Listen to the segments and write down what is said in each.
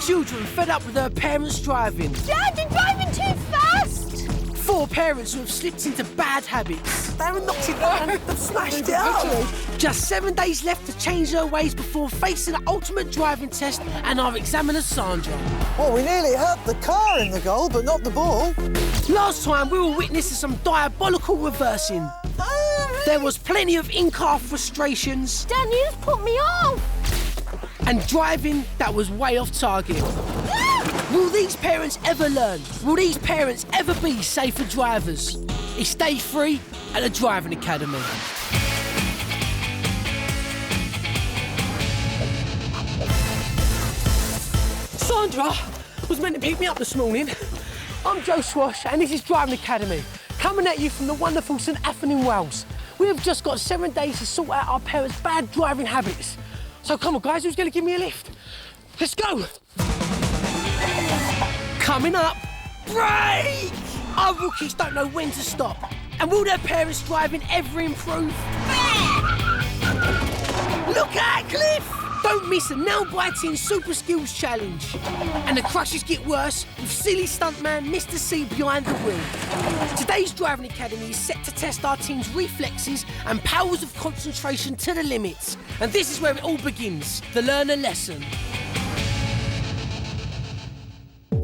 children fed up with their parents driving. Dad, you're driving too fast! 4 parents who have slipped into bad habits. They were knocked it down, they've smashed it up. Just 7 days left to change their ways before facing the ultimate driving test and our examiner, Sandra. Well, we nearly hurt the car in the goal, but not the ball. Last time, we were witness to some diabolical reversing. There was plenty of in-car frustrations. Dad, you just put me off! And driving that was way off target. Will these parents ever learn? Will these parents ever be safer drivers? It's day 3 at the Driving Academy. Sandra was meant to pick me up this morning. I'm Joe Swash and this is Driving Academy, coming at you from the wonderful St Athan in Wales. We have just got 7 days to sort out our parents' bad driving habits. So come on, guys, who's going to give me a lift? Let's go. Coming up, brake! Our rookies don't know when to stop. And will their parents' driving ever improve? Look at that cliff! Don't miss a nail-biting super skills challenge. And the crashes get worse with silly stuntman Mr. C behind the wheel. Today's Driving Academy is set to test our team's reflexes and powers of concentration to the limits. And this is where it all begins, the learner lesson.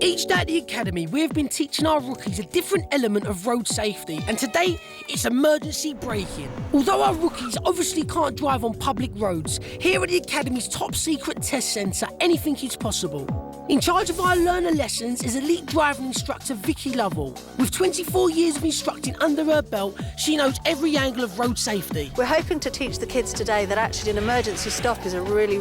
Each day at the Academy, we have been teaching our rookies a different element of road safety, and today, it's emergency braking. Although our rookies obviously can't drive on public roads, here at the Academy's top-secret test centre, anything is possible. In charge of our learner lessons is elite driving instructor Vicky Lovell. With 24 years of instructing under her belt, she knows every angle of road safety. We're hoping to teach the kids today that actually an emergency stop is a really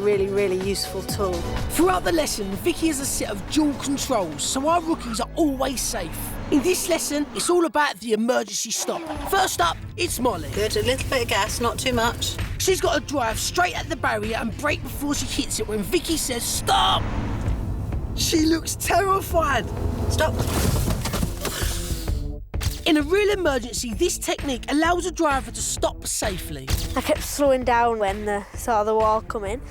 useful tool. Throughout the lesson, Vicky has a set of dual controls, so our rookies are always safe. In this lesson, it's all about the emergency stop. First up, it's Molly. Good, a little bit of gas, not too much. She's got to drive straight at the barrier and brake before she hits it when Vicky says stop. She looks terrified. Stop. In a real emergency, this technique allows a driver to stop safely. I kept slowing down when saw the wall come in,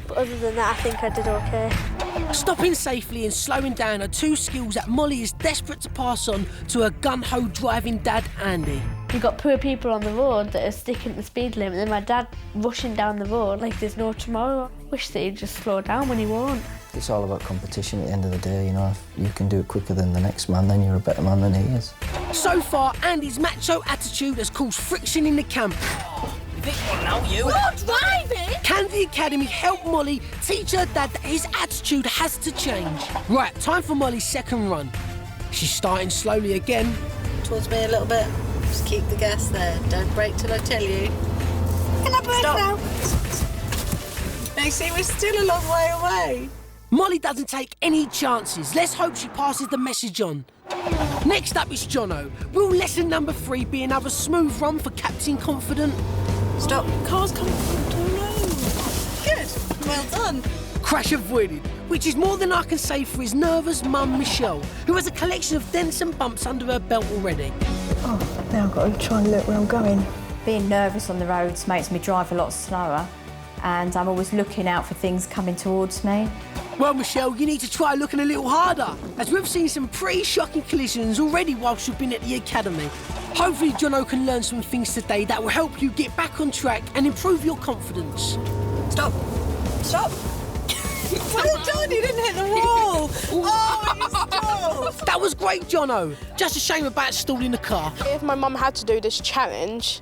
but other than that, I think I did OK. Stopping safely and slowing down are 2 skills that Molly is desperate to pass on to her gun-ho driving dad, Andy. You've got poor people on the road that are sticking to the speed limit, and my dad rushing down the road like there's no tomorrow. Wish that he'd just slow down when he won't. It's all about competition at the end of the day, you know. If you can do it quicker than the next man, then you're a better man than he is. So far, Andy's macho attitude has caused friction in the camp. You think what now, you? You're driving? Can the Academy help Molly teach her dad that his attitude has to change? Right, time for Molly's second run. She's starting slowly again. Towards me a little bit. Just keep the gas there. Don't brake till I tell you. Can I brake now? Now, see, we're still a long way away. Molly doesn't take any chances. Let's hope she passes the message on. Next up is Jono. Will lesson number 3 be another smooth run for Captain Confident? Stop. Car's coming. Oh, no. Good. Well done. Crash avoided, which is more than I can say for his nervous mum, Michelle, who has a collection of dents and bumps under her belt already. Oh, now I've got to try and look where I'm going. Being nervous on the roads makes me drive a lot slower, and I'm always looking out for things coming towards me. Well, Michelle, you need to try looking a little harder, as we've seen some pretty shocking collisions already whilst you've been at the Academy. Hopefully, Jono can learn some things today that will help you get back on track and improve your confidence. Stop. Stop. Well done, you didn't hit the wall. Oh, you stopped. That was great, Jono. Just a shame about stalling the car. If my mum had to do this challenge,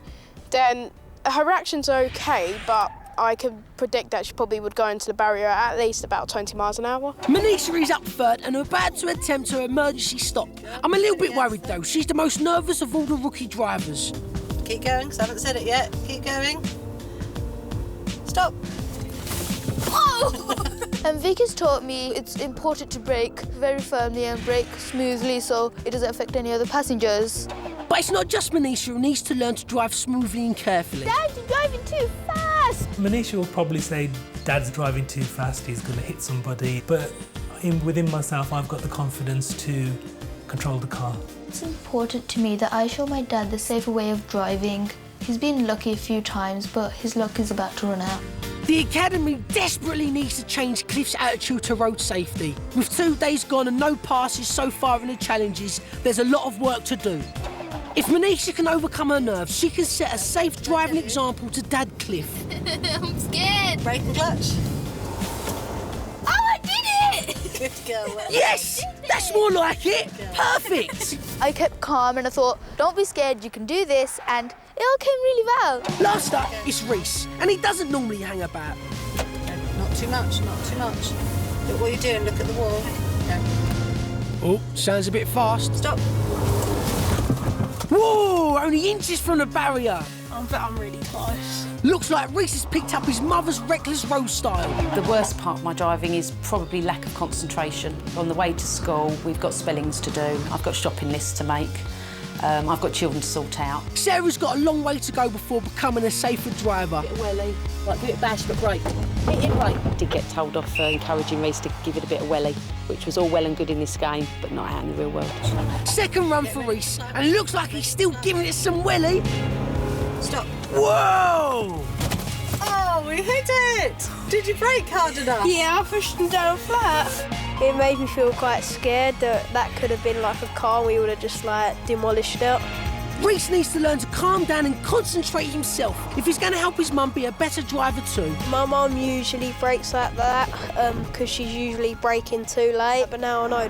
then her reactions are OK, but I could predict that she probably would go into the barrier at least about 20 miles an hour. Manisha is up third and about to attempt her emergency stop. I'm a little bit worried though. She's the most nervous of all the rookie drivers. Keep going, because I haven't said it yet. Keep going. Stop. Oh! And Vicky's taught me it's important to brake very firmly and brake smoothly so it doesn't affect any other passengers. But it's not just Manisha who needs to learn to drive smoothly and carefully. Dad, you're driving too fast! Manisha will probably say Dad's driving too fast, he's going to hit somebody. But within myself, I've got the confidence to control the car. It's important to me that I show my dad the safer way of driving. He's been lucky a few times, but his luck is about to run out. The Academy desperately needs to change Cliff's attitude to road safety. With 2 days gone and no passes so far in the challenges, there's a lot of work to do. If Manisha can overcome her nerves, she can set a safe driving example to Dad Cliff. I'm scared. Brake and clutch. Oh, I did it! Good girl. Yes! That's more like it! Perfect! I kept calm and I thought, don't be scared, you can do this, and it all came really well. Last up is Reese, and he doesn't normally hang about. Not too much, not too much. Look what you're doing, look at the wall. No. Oh, sounds a bit fast. Stop. Whoa, only inches from the barrier. But I'm really close. Looks like Reese has picked up his mother's reckless road style. The worst part of my driving is probably lack of concentration. On the way to school, we've got spellings to do, I've got shopping lists to make, I've got children to sort out. Sarah's got a long way to go before becoming a safer driver. Bit of welly, like give it a bash but brake. Hit it brake. I did get told off for encouraging Reese to give it a bit of welly, which was all well and good in this game, but not out in the real world. Second run for Reese, and it looks like he's still giving it some welly. Stop. Whoa! Oh, we hit it! Did you brake hard enough? Yeah, I pushed him down flat. It made me feel quite scared that could have been like a car and we would have just like demolished it. Reese needs to learn to calm down and concentrate himself if he's going to help his mum be a better driver too. My mum usually brakes like that because she's usually braking too late, but now I know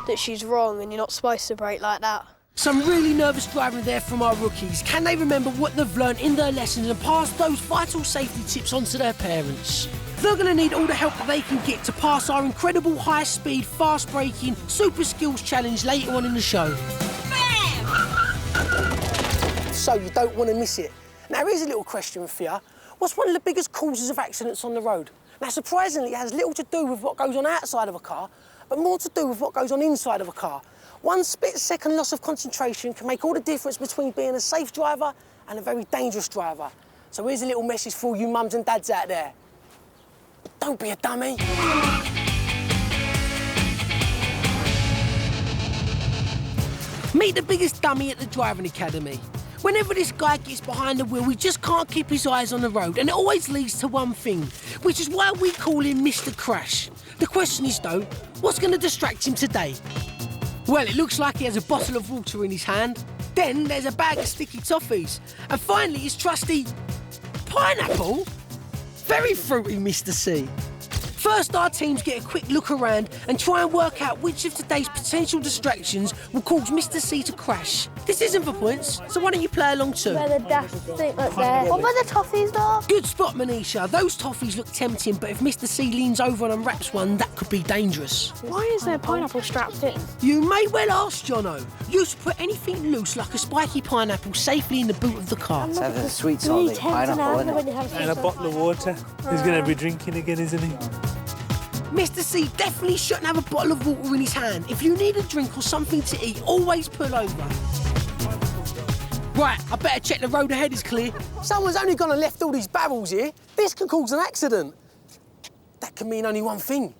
that she's wrong and you're not supposed to brake like that. Some really nervous driving there from our rookies. Can they remember what they've learned in their lessons and pass those vital safety tips on to their parents? They're going to need all the help that they can get to pass our incredible high-speed, fast-braking, super skills challenge later on in the show. So you don't want to miss it. Now, here's a little question for you. What's one of the biggest causes of accidents on the road? Now, surprisingly, it has little to do with what goes on outside of a car, but more to do with what goes on inside of a car. One split-second loss of concentration can make all the difference between being a safe driver and a very dangerous driver. So here's a little message for all you mums and dads out there. Don't be a dummy. Meet the biggest dummy at the driving academy. Whenever this guy gets behind the wheel, he just can't keep his eyes on the road, and it always leads to one thing, which is why we call him Mr. Crash. The question is, though, what's going to distract him today? Well, it looks like he has a bottle of water in his hand. Then there's a bag of sticky toffees. And finally, his trusty pineapple. Very fruity, Mr. C. First, our teams get a quick look around and try and work out which of today's potential distractions will cause Mr. C to crash. This isn't for points, so why don't you play along too? Where the dash thing up there. What about the toffees though? Good spot, Manisha. Those toffees look tempting, but if Mr. C leans over and unwraps one, that could be dangerous. Why is there a pineapple strapped in? You may well ask, Jono. You should put anything loose like a spiky pineapple safely in the boot of the car. Let's have a sweet salty pineapple in it. And a bottle of water. He's going to be drinking again, isn't he? Mr. C definitely shouldn't have a bottle of water in his hand. If you need a drink or something to eat, always pull over. Right, I better check the road ahead is clear. Someone's only gone and left all these barrels here. This can cause an accident. That can mean only one thing.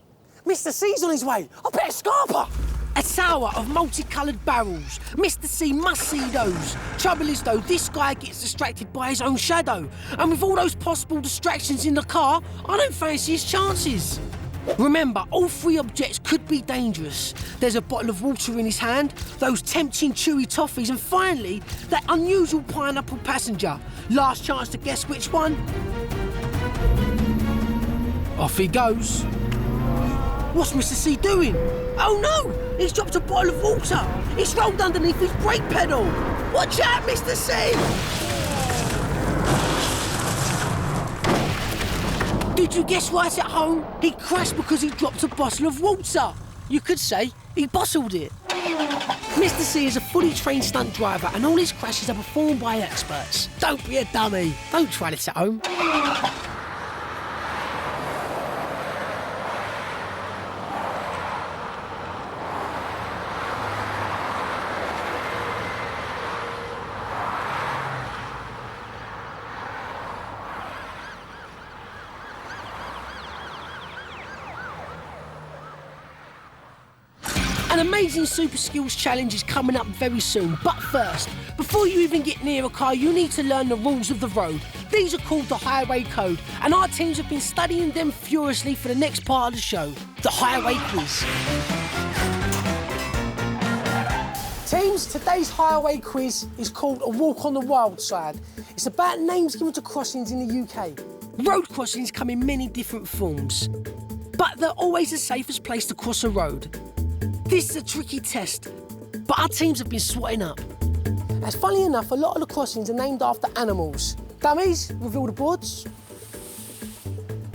Mr. C's on his way. I better scarper. A tower of multicoloured barrels. Mr. C must see those. Trouble is, though, this guy gets distracted by his own shadow. And with all those possible distractions in the car, I don't fancy his chances. Remember, all three objects could be dangerous. There's a bottle of water in his hand, those tempting chewy toffees, and finally, that unusual pineapple passenger. Last chance to guess which one. Off he goes. What's Mr. C doing? Oh no! He's dropped a bottle of water! It's rolled underneath his brake pedal! Watch out, Mr. C! Did you guess right at home? He crashed because he dropped a bottle of water. You could say he bottled it. Mr. C is a fully trained stunt driver and all his crashes are performed by experts. Don't be a dummy. Don't try this at home. An amazing Super Skills Challenge is coming up very soon. But first, before you even get near a car, you need to learn the rules of the road. These are called the Highway Code, and our teams have been studying them furiously for the next part of the show, the Highway Quiz. Teams, today's Highway Quiz is called A Walk on the Wild Side. It's about names given to crossings in the UK. Road crossings come in many different forms, but they're always the safest place to cross a road. This is a tricky test, but our teams have been swatting up. As funny enough, a lot of the crossings are named after animals. Dummies, reveal the boards.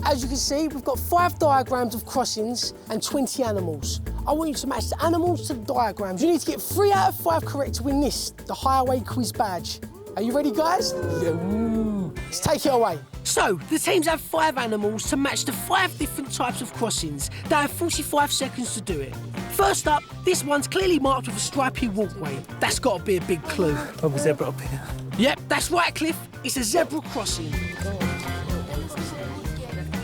As you can see, we've got 5 diagrams of crossings and 20 animals. I want you to match the animals to the diagrams. You need to get 3 out of 5 correct to win this, the Highway Quiz badge. Are you ready, guys? Yeah. Let's take it away. So, the teams have 5 animals to match the 5 different types of crossings. They have 45 seconds to do it. First up, this one's clearly marked with a stripy walkway. That's got to be a big clue. Oh, a zebra up here. Yep, that's right, Cliff. It's a zebra crossing.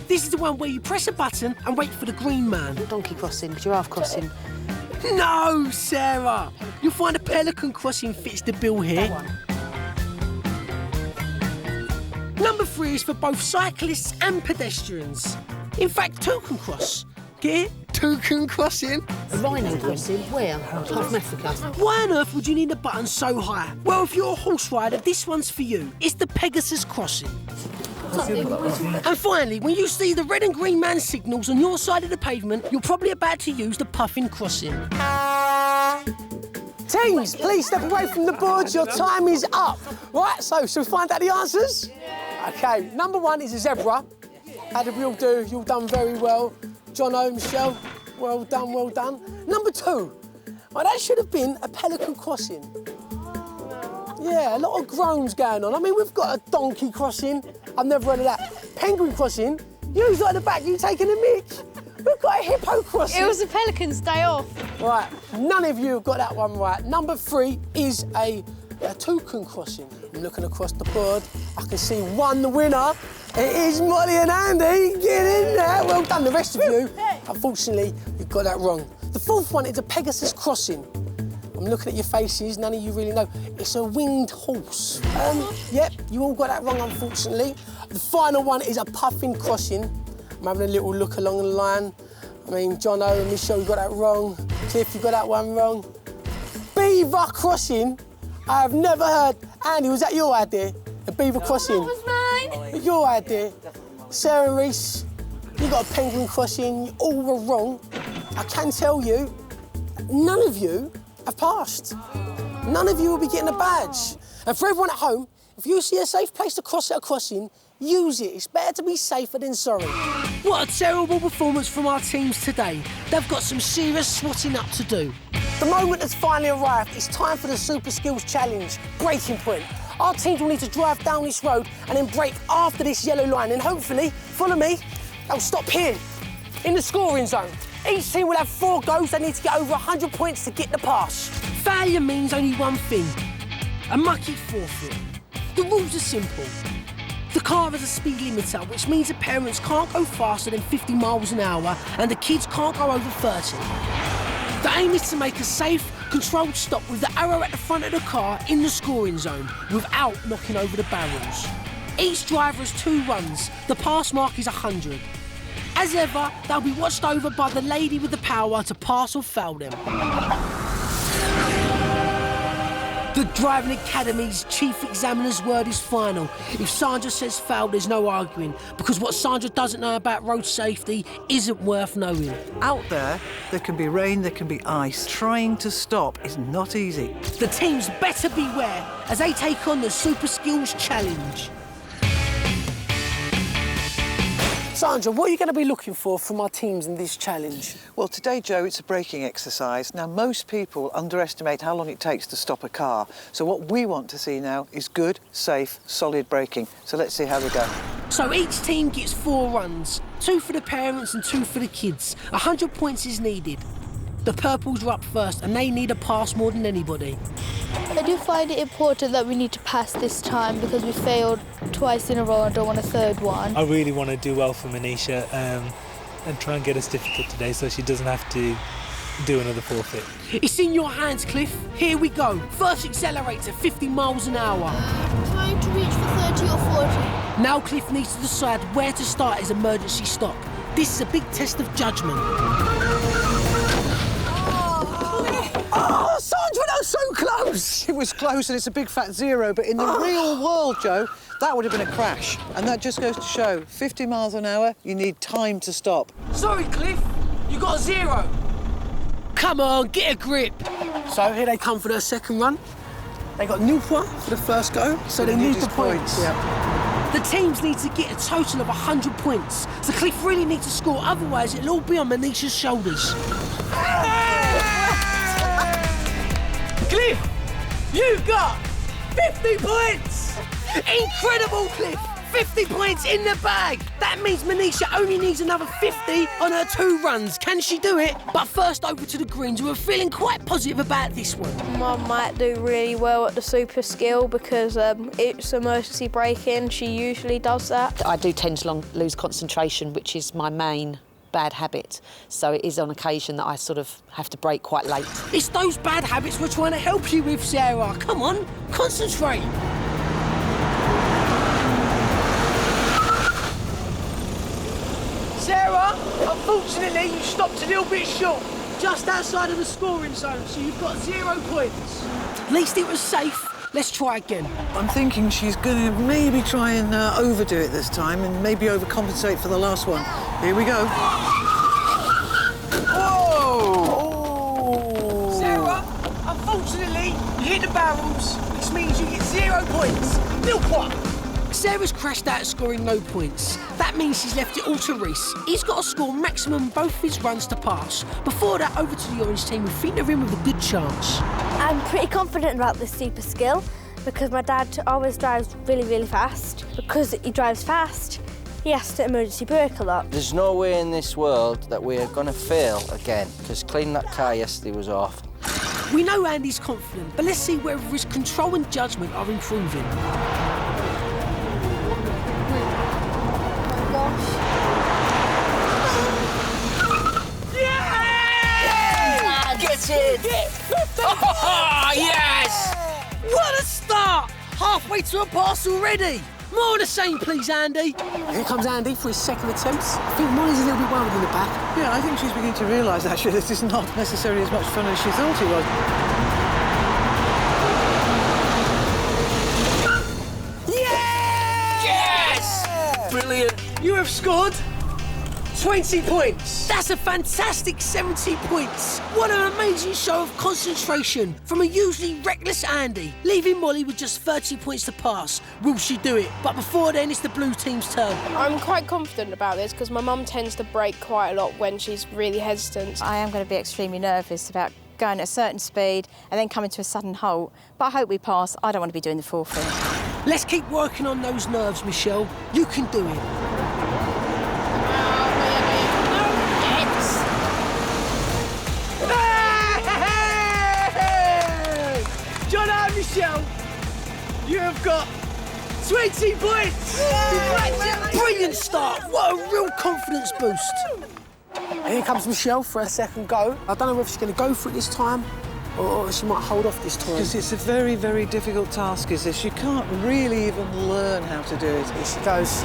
This is the one where you press a button and wait for the green man. Donkey crossing, giraffe crossing. No, Sarah! You'll find a pelican crossing fits the bill here. Number 3 is for both cyclists and pedestrians. In fact, 2 can cross. Get it? 2 can crossing. A rhino crossing? Where? South Africa. Why on earth would you need a button so high? Well, if you're a horse rider, this one's for you. It's the Pegasus crossing. And finally, when you see the red and green man signals on your side of the pavement, you're probably about to use the puffin crossing. Teams, please step away from the boards. Your time is up. Right, so shall we find out the answers? Yeah. OK, number 1 is a zebra. How did we all do? You all done very well. Jono, Michelle, well done, well done. Number 2, well, that should have been a pelican crossing. Yeah, a lot of groans going on. I mean, we've got a donkey crossing. I've never heard of that. Penguin crossing. You lot at the back, you taking a mick. We've got a hippo crossing. It was a pelican's day off. Right, none of you have got that one right. Number 3 is a toucan crossing. I'm looking across the board. I can see one, the winner. It is Molly and Andy. Get in there. Well done, the rest of you. Unfortunately, you've got that wrong. The 4th one is a Pegasus crossing. I'm looking at your faces, none of you really know. It's a winged horse. Yep, you all got that wrong, unfortunately. The final one is a puffin crossing. I'm having a little look along the line. I mean, Jono and Michelle, you got that wrong. Cliff, you got that one wrong. Beaver crossing, I have never heard. Andy, was that your idea? A beaver crossing? That was mine. Your idea. Sarah and Reese, you got a penguin crossing. You all were wrong. I can tell you, none of you have passed. None of you will be getting a badge. And for everyone at home, if you see a safe place to cross at a crossing, use it. It's better to be safer than sorry. What a terrible performance from our teams today. They've got some serious swatting up to do. The moment has finally arrived. It's time for the Super Skills Challenge, breaking point. Our teams will need to drive down this road and then brake after this yellow line. And hopefully, follow me, they'll stop here, in the scoring zone. Each team will have 4 goes. They need to get over 100 points to get the pass. Failure means only one thing, a mucky forfeit. The rules are simple. The car has a speed limiter, which means the parents can't go faster than 50 miles an hour and the kids can't go over 30. The aim is to make a safe, controlled stop with the arrow at the front of the car in the scoring zone without knocking over the barrels. Each driver has 2 runs. The pass mark is 100. As ever, they'll be watched over by the lady with the power to pass or fail them. The Driving Academy's chief examiner's word is final. If Sandra says fail, there's no arguing, because what Sandra doesn't know about road safety isn't worth knowing. Out there can be rain, there can be ice. Trying to stop is not easy. The teams better beware as they take on the Super Skills Challenge. Sandra, what are you going to be looking for from our teams in this challenge? Well, today, Joe, it's a braking exercise. Now, most people underestimate how long it takes to stop a car. So what we want to see now is good, safe, solid braking. So let's see how we go. So each team gets 4 runs, 2 for the parents and 2 for the kids. 100 points is needed. The purples are up first and they need a pass more than anybody. I do find it important that we need to pass this time because we failed twice in a row. I don't want a 3rd one. I really want to do well for Manisha and try and get a certificate today so she doesn't have to do another forfeit. It's in your hands, Cliff. Here we go. First accelerate to 50 miles an hour. I'm trying to reach for 30 or 40. Now Cliff needs to decide where to start his emergency stop. This is a big test of judgment. Oh, Sandra, that was so close! It was close and it's a big fat 0, but in the real world, Joe, that would have been a crash. And that just goes to show, 50 miles an hour, you need time to stop. Sorry, Cliff, you got a 0. Come on, get a grip. So here they come for their second run. They got 0 for the first go, so they need the points. Yeah. The teams need to get a total of 100 points. So Cliff really needs to score, otherwise it'll all be on Manisha's shoulders. Cliff, you got 50 points! Incredible, Cliff! 50 points in the bag! That means Manisha only needs another 50 on her 2 runs. Can she do it? But first over to the Greens, who are feeling quite positive about this one. Mum might do really well at the super skill because it's emergency braking. She usually does that. I do tend to lose concentration, which is my main bad habit. So it is on occasion that I sort of have to brake quite late. It's those bad habits we're trying to help you with, Sarah. Come on, concentrate. Sarah, unfortunately, you stopped a little bit short, just outside of the scoring zone, so you've got 0 points. At least it was safe. Let's try again. I'm thinking she's going to maybe try and overdo it this time and maybe overcompensate for the last one. Here we go. Whoa! Sarah, unfortunately, you hit the barrels, which means you get 0 points. 0. Sarah's crashed out scoring no points. That means she's left it all to Reese. He's got to score maximum both his runs to pass. Before that, over to the Orange team, who think they're in with a good chance. I'm pretty confident about this super skill because my dad always drives really, really fast. Because he drives fast, he has to emergency brake a lot. There's no way in this world that we are going to fail again, because cleaning that car yesterday was off. We know Andy's confident, but let's see whether his control and judgment are improving. Get in! Oh, yes! What a start! Halfway to a pass already. More of the same, please, Andy. Here comes Andy for his second attempt. I think Molly's a little bit worried in the back. Yeah, I think she's beginning to realise, actually, this is not necessarily as much fun as she thought it was. Yes! Brilliant. You have scored 20 points. That's a fantastic 70 points. What an amazing show of concentration from a usually reckless Andy, leaving Molly with just 30 points to pass. Will she do it? But before then, it's the blue team's turn. I'm quite confident about this because my mum tends to brake quite a lot when she's really hesitant. I am going to be extremely nervous about going at a certain speed and then coming to a sudden halt. But I hope we pass. I don't want to be doing the forfeit. Let's keep working on those nerves, Michelle. You can do it. John and Michelle, you have got 20 points! Brilliant start! What a real confidence boost! And here comes Michelle for her second go. I don't know if she's going to go for it this time or she might hold off this time. Because it's a very, very difficult task, is this? You can't really even learn how to do it. Here she goes.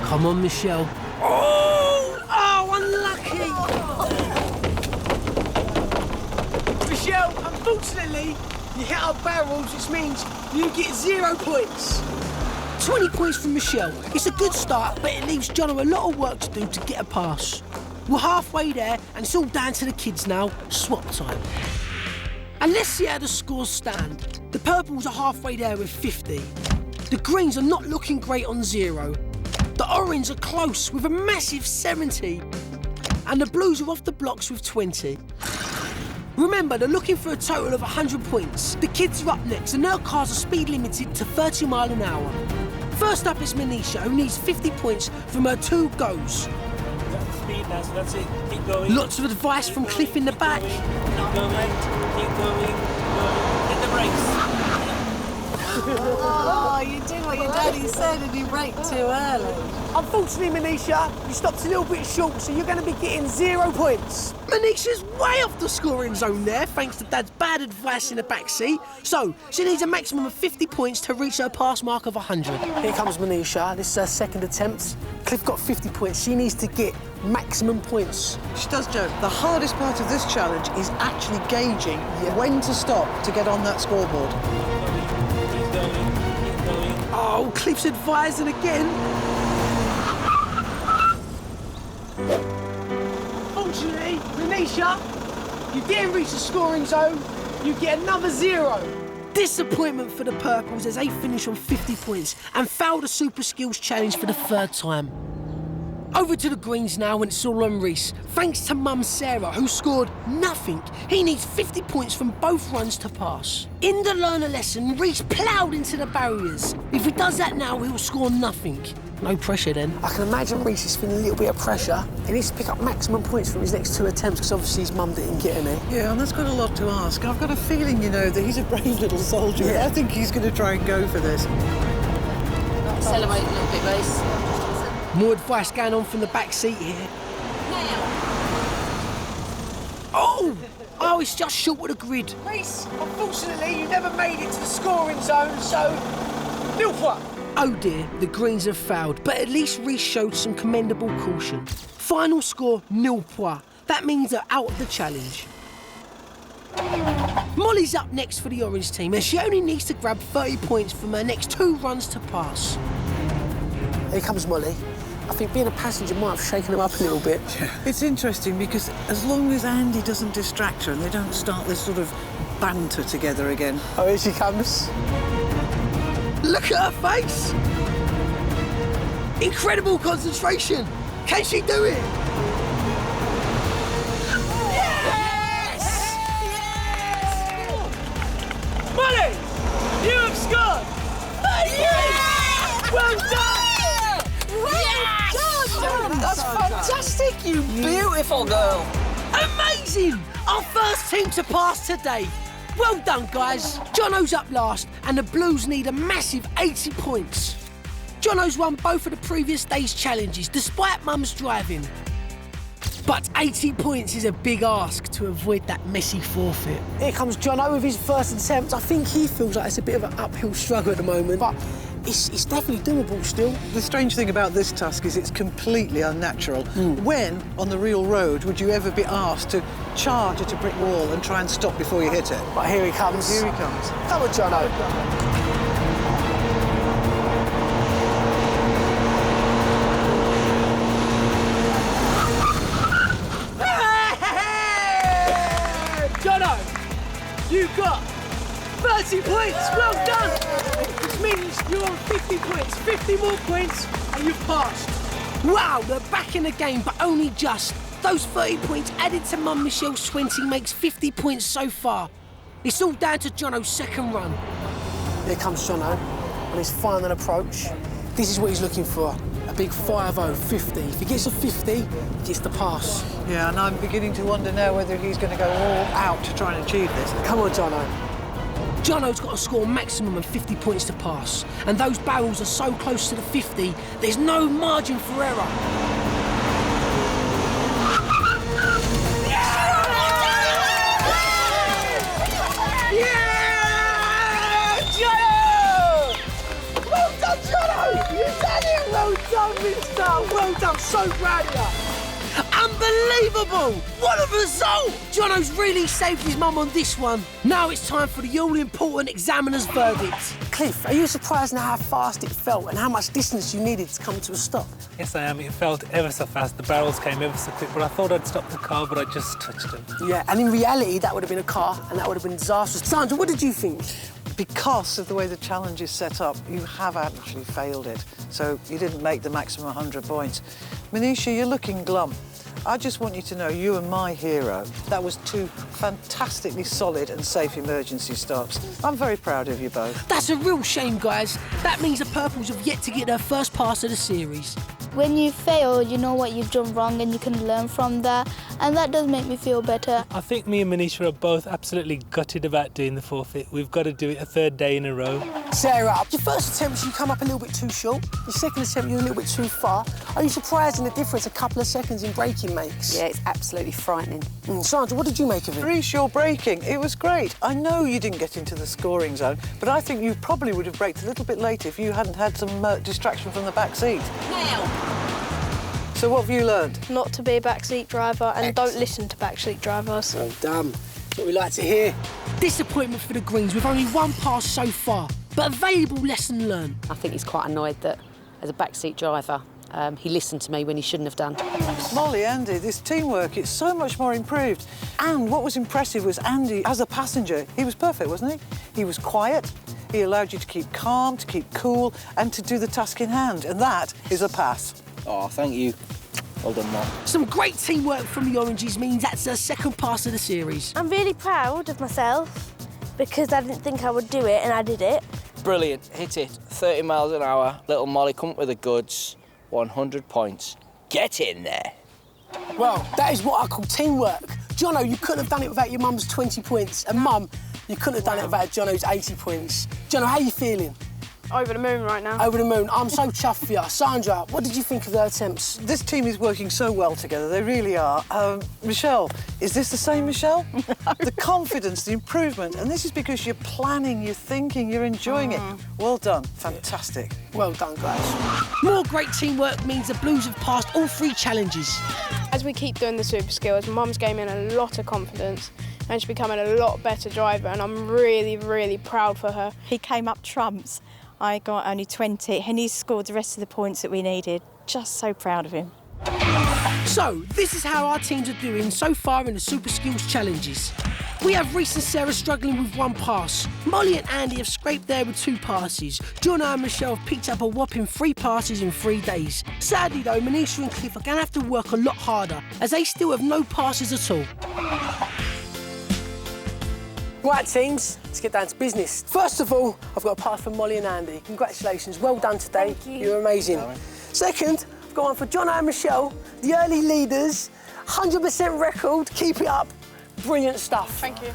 Come on, Michelle. Oh! Oh, unlucky! Michelle, unfortunately, you hit our barrels, which means you get 0 points. 20 points from Michelle. It's a good start, but it leaves John a lot of work to do to get a pass. We're halfway there, and it's all down to the kids now. Swap time. And let's see how the scores stand. The purples are halfway there with 50. The greens are not looking great on 0. The orange are close with a massive 70. And the blues are off the blocks with 20. Remember, they're looking for a total of 100 points. The kids are up next, and their cars are speed limited to 30 miles an hour. First up is Manisha, who needs 50 points from her 2 goes. Speed now, so that's it. Keep going. Lots of advice from Cliff in the back. Keep going. Hit the brakes. Oh, you did what your daddy said and you braked too early. Unfortunately, Manisha, you stopped a little bit short, so you're going to be getting 0 points. Manisha's way off the scoring zone there, thanks to Dad's bad advice in the back seat. So, she needs a maximum of 50 points to reach her pass mark of 100. Here comes Manisha. This is her second attempt. Cliff got 50 points. She needs to get maximum points. She does, Joe. The hardest part of this challenge is actually gauging when to stop to get on that scoreboard. Oh, Cliff's advising again. Fortunately, Manisha, you didn't reach the scoring zone. You get another 0. Disappointment for the Purples as they finish on 50 points and fail the Super Skills Challenge for the 3rd time. Over to the Greens now, and it's all on Reese. Thanks to Mum Sarah, who scored nothing. He needs 50 points from both runs to pass. In the learner lesson, Reese ploughed into the barriers. If he does that now, he'll score nothing. No pressure then. I can imagine Reese is feeling a little bit of pressure. He needs to pick up maximum points from his next 2 attempts, because obviously his mum didn't get any. Yeah, and that's got a lot to ask. I've got a feeling, you know, that he's a brave little soldier. Yeah. I think he's going to try and go for this. Accelerate a little bit, Reese. More advice going on from the back seat here. Oh! Oh, it's just short of the grid. Reese, unfortunately, you never made it to the scoring zone, so... nil point. Oh dear, the Greens have failed, but at least Reese showed some commendable caution. Final score, 0 point. That means they're out of the challenge. Molly's up next for the Orange team, and she only needs to grab 30 points from her next 2 runs to pass. Here comes Molly. I think being a passenger might have shaken him up a little bit. Yeah. It's interesting because as long as Andy doesn't distract her and they don't start this sort of banter together again. Oh, here she comes. Look at her face! Incredible concentration! Can she do it? Yes! Molly! You have scored! Yes! Well done! That's fantastic, you beautiful girl. Amazing! Our first team to pass today. Well done, guys. Jono's up last, and the Blues need a massive 80 points. Jono's won both of the previous day's challenges, despite Mum's driving. But 80 points is a big ask to avoid that messy forfeit. Here comes Jono with his first attempt. I think he feels like it's a bit of an uphill struggle at the moment, but it's definitely doable still. The strange thing about this task is it's completely unnatural. When, on the real road, would you ever be asked to charge at a brick wall and try and stop before you hit it? But here he comes. Here he comes. Come on, Jono. Jono, you got 30 points. Well done. Which means you're on 50 points. 50 more points and you've passed. Wow, they're back in the game, but only just. Those 30 points added to Mum Michelle's 20 makes 50 points so far. It's all down to Jono's second run. Here comes Jono on his final approach. This is what he's looking for. A big 5-0, 50. If he gets a 50, he gets the pass. Yeah, and I'm beginning to wonder now whether he's going to go all out to try and achieve this. Come on, Jono. Jono's got to score a maximum of 50 points to pass. And those barrels are so close to the 50, there's no margin for error. Well done, mister! Well done, so proud of you! Unbelievable! What a result! Jono's really saved his mum on this one. Now it's time for the all-important examiner's verdict. Cliff, are you surprised now how fast it felt and how much distance you needed to come to a stop? Yes, I am. It felt ever so fast. The barrels came ever so quick, but I thought I'd stop the car, but I just touched them. Yeah, and in reality, that would have been a car, and that would have been disastrous. Sandra, what did you think? Because of the way the challenge is set up, you have actually failed it. So you didn't make the maximum 100 points. Manisha, you're looking glum. I just want you to know you are my hero. That was 2 fantastically solid and safe emergency stops. I'm very proud of you both. That's a real shame, guys. That means the Purples have yet to get their first pass of the series. When you fail, you know what you've done wrong and you can learn from that and that does make me feel better. I think me and Manisha are both absolutely gutted about doing the forfeit. We've got to do it a third day in a row. Sarah, your first attempt, you come up a little bit too short. Your second attempt, you're a little bit too far. Are you surprised in the difference a couple of seconds in braking makes? Yeah, it's absolutely frightening. Sandra, what did you make of it? Reece, your braking, it was great. I know you didn't get into the scoring zone, but I think you probably would have braked a little bit later if you hadn't had some distraction from the back seat. So what have you learned? Not to be a backseat driver and don't listen to backseat drivers. Well done. That's what we like to hear. Disappointment for the Greens with only one pass so far, but a valuable lesson learned. I think he's quite annoyed that, as a backseat driver, he listened to me when he shouldn't have done. Molly, Andy, this teamwork, it's so much more improved. And what was impressive was Andy, as a passenger, he was perfect, wasn't he? He was quiet, he allowed you to keep calm, to keep cool, and to do the task in hand, and that is a pass. Oh, thank you. Well done, Mark. Some great teamwork from the Oranges means that's their second pass of the series. I'm really proud of myself because I didn't think I would do it and I did it. Brilliant. Hit it. 30 miles an hour. Little Molly come up with the goods. 100 points. Get in there. Well, that is what I call teamwork. Jono, you couldn't have done it without your mum's 20 points. And Mum, you couldn't have done it without Jono's 80 points. Jono, how are you feeling? Over the moon right now. Over the moon. I'm so chuffed for you. Sandra, what did you think of their attempts? This team is working so well together, they really are. Michelle, is this the same Michelle? The confidence, the improvement, and this is because you're planning, you're thinking, you're enjoying it. Well done, fantastic. Well done, guys. More great teamwork means the Blues have passed all 3 challenges. As we keep doing the super skills, Mum's gaining a lot of confidence and she's becoming a lot better driver, and I'm really, really proud for her. He came up trumps. I got only 20 and he scored the rest of the points that we needed. Just so proud of him. So, this is how our teams are doing so far in the Super Skills challenges. We have Reece and Sarah struggling with 1 pass. Molly and Andy have scraped there with 2 passes. Jono and Michelle have picked up a whopping 3 passes in 3 days. Sadly though, Manisha and Cliff are going to have to work a lot harder as they still have no passes at all. Right, teams, let's get down to business. First of all, I've got a pass from Molly and Andy. Congratulations, well done today. Thank you. You're amazing. Second, I've got one for Jono and Michelle, the early leaders. 100% record, keep it up. Brilliant stuff. Thank you.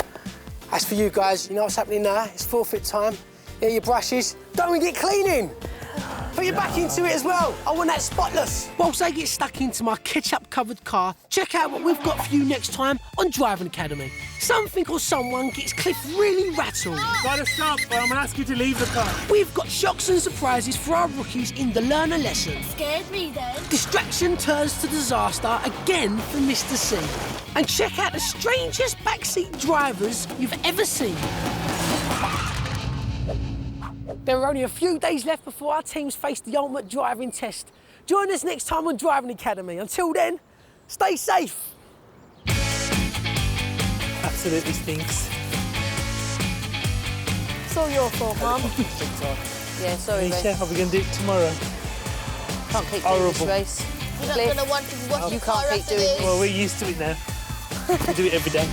As for you guys, you know what's happening now? It's forfeit time. Here are your brushes. Don't get cleaning. Put your back into it as well. I want that spotless. Whilst I get stuck into my ketchup-covered car, check out what we've got for you next time on Driving Academy. Something or someone gets Cliff really rattled. Gotta stop, or I'm gonna ask you to leave the car. We've got shocks and surprises for our rookies in the learner lesson. Scared me then. Distraction turns to disaster again for Mr. C. And check out the strangest backseat drivers you've ever seen. There are only a few days left before our teams face the ultimate driving test. Join us next time on Driving Academy. Until then, stay safe. Absolutely stinks. It's all your fault, Mum. Yeah, sorry, Manisha, Reece. are we going to do it tomorrow? Can't keep doing this Horrible. race. You're not Cliff, going to want to watch you the car can't keep after doing this. Well, we're used to it now. We do it every day.